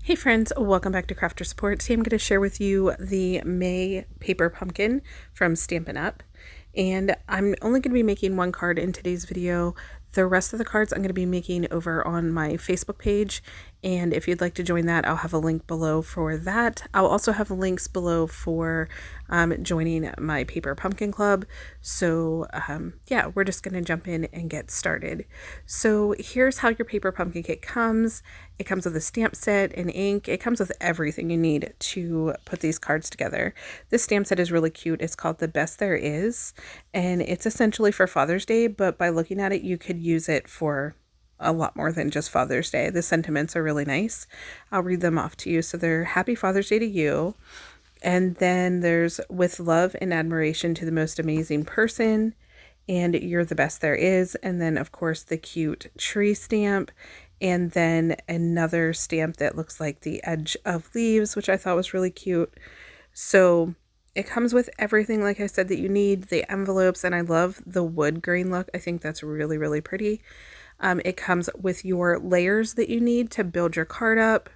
Hey friends, welcome back to Crafter Support. Today I'm going to share with you the May paper pumpkin from Stampin' Up. And I'm only going to be making one card in today's video. The rest of the cards I'm going to be making over on my Facebook page. And if you'd like to join that, I'll have a link below for that. I'll also have links below for joining my paper pumpkin club. So yeah, we're just going to jump in and get started. So here's how your paper pumpkin kit comes. It comes with a stamp set and ink. It comes with everything you need to put these cards together. This stamp set is really cute. It's called The Best There Is, and it's essentially for Father's Day, but by looking at it, you could use it for a lot more than just Father's Day. The sentiments are really nice. I'll read them off to you. So they're Happy Father's Day to you. And then there's With Love and Admiration to the Most Amazing Person, and You're the Best There Is. And then, of course, the cute tree stamp. And then another stamp that looks like the edge of leaves, which I thought was really cute. So it comes with everything, like I said, that you need. The envelopes, and I love the wood grain look. I think that's really, really pretty. It comes with your layers that you need to build your card up.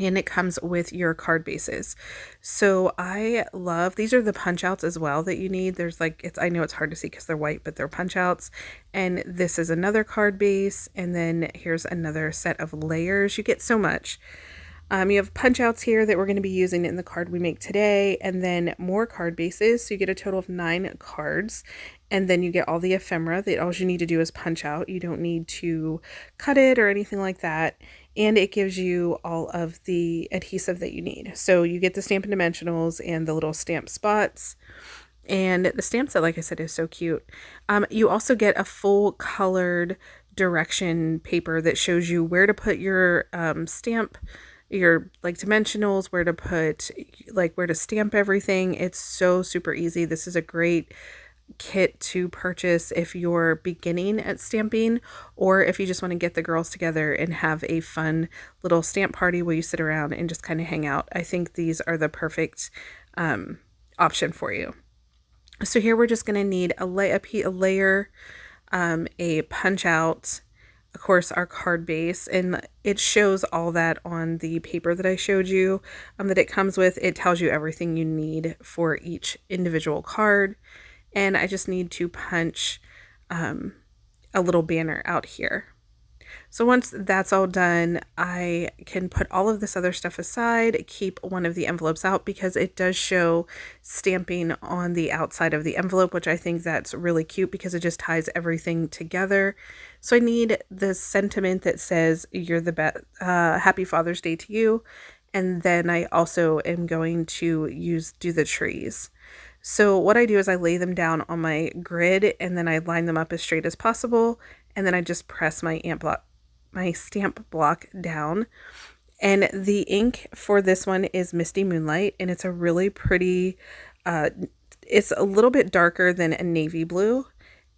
And it comes with your card bases. So I love, these are the punch outs as well that you need. There's like, I know it's hard to see because they're white, but they're punch outs. And this is another card base. And then here's another set of layers. You get so much. You have punch outs here that we're going to be using in the card we make today, and then more card bases. So you get a total of 9 cards, and then you get all the ephemera that all you need to do is punch out. You don't need to cut it or anything like that. And it gives you all of the adhesive that you need. So you get the Stampin' Dimensionals and the little stamp spots. And the stamp set, like I said, is so cute. You also get a full colored direction paper that shows you where to put your stamp, your like dimensionals, where to put, like where to stamp everything. It's so super easy. This is a great kit to purchase if you're beginning at stamping, or if you just want to get the girls together and have a fun little stamp party where you sit around and just kind of hang out. I think these are the perfect option for you. So here we're just going to need a layer, a punch out, of course, our card base, and it shows all that on the paper that I showed you that it comes with. It tells you everything you need for each individual card. And I just need to punch a little banner out here. So once that's all done, I can put all of this other stuff aside, keep one of the envelopes out because it does show stamping on the outside of the envelope, which I think that's really cute because it just ties everything together. So I need the sentiment that says, "You're the best, Happy Father's Day to you." And then I also am going to do the trees. So what I do is I lay them down on my grid, and then I line them up as straight as possible, and then I just press my stamp block down. And the ink for this one is Misty Moonlight, and it's a really pretty, it's a little bit darker than a navy blue,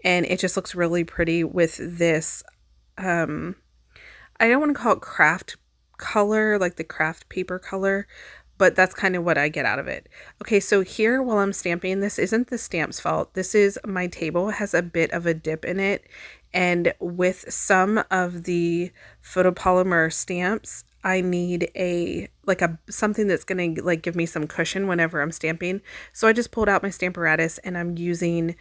and it just looks really pretty with this, I don't want to call it craft color, like the craft paper color, but that's kind of what I get out of it. Okay, so here while I'm stamping, this isn't the stamp's fault. This is my table. It has a bit of a dip in it. And with some of the photopolymer stamps, I need something that's going to like give me some cushion whenever I'm stamping. So I just pulled out my Stamparatus, and I'm using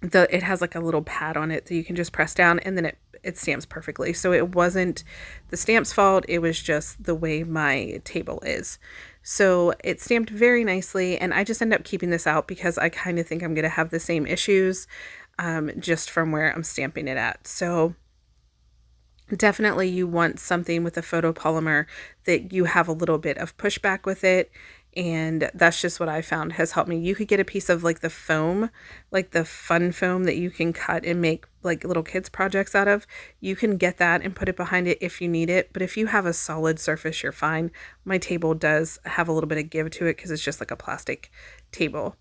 it has like a little pad on it that you can just press down, and then it stamps perfectly. So it wasn't the stamp's fault, it was just the way my table is. So it stamped very nicely, and I just end up keeping this out because I kind of think I'm going to have the same issues just from where I'm stamping it at. So definitely you want something with a photopolymer that you have a little bit of pushback with it. And that's just what I found has helped me. You could get a piece of like the foam, like the fun foam that you can cut and make like little kids projects out of. You can get that and put it behind it if you need it. But if you have a solid surface, you're fine. My table does have a little bit of give to it because it's just like a plastic table.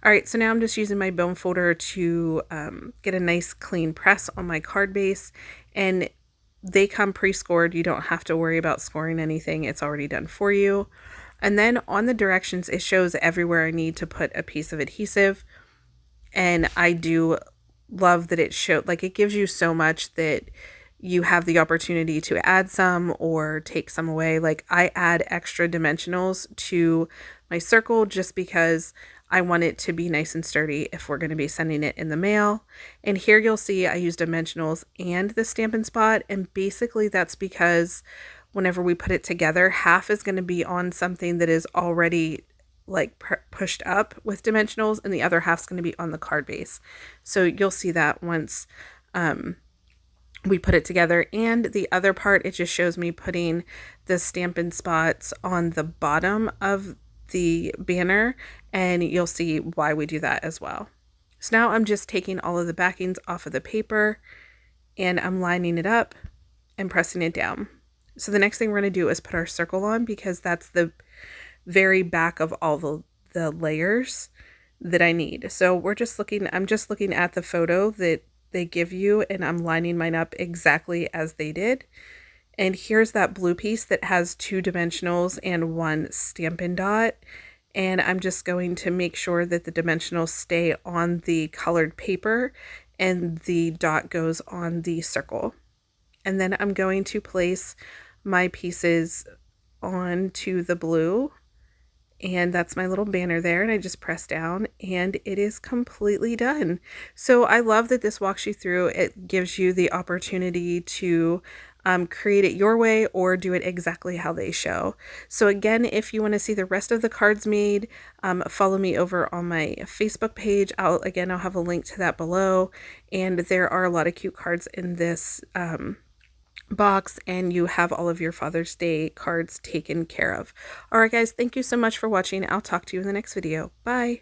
All right, so now I'm just using my bone folder to get a nice clean press on my card base. And they come pre-scored. You don't have to worry about scoring anything. It's already done for you. And then on the directions, it shows everywhere I need to put a piece of adhesive. And I do love that it gives you so much that you have the opportunity to add some or take some away. Like I add extra dimensionals to my circle just because I want it to be nice and sturdy if we're going to be sending it in the mail. And here you'll see I use dimensionals and the Stampin' Spot, and basically that's because whenever we put it together, half is going to be on something that is already like pushed up with dimensionals, and the other half's going to be on the card base. So you'll see that once we put it together. And the other part, it just shows me putting the Stampin' Spots on the bottom of the banner, and you'll see why we do that as well. So now I'm just taking all of the backings off of the paper and I'm lining it up and pressing it down. So the next thing we're going to do is put our circle on, because that's the very back of all the layers that I need. So I'm just looking at the photo that they give you, and I'm lining mine up exactly as they did. And here's that blue piece that has 2 dimensionals and 1 Stampin' dot. And I'm just going to make sure that the dimensionals stay on the colored paper and the dot goes on the circle. And then I'm going to place my pieces onto the blue. And that's my little banner there, and I just press down and it is completely done. So I love that this walks you through. It gives you the opportunity to create it your way or do it exactly how they show. So again, if you want to see the rest of the cards made, follow me over on my Facebook page. I'll have a link to that below, and there are a lot of cute cards in this box, and you have all of your Father's Day cards taken care of. All right guys, thank you so much for watching. I'll talk to you in the next video. Bye.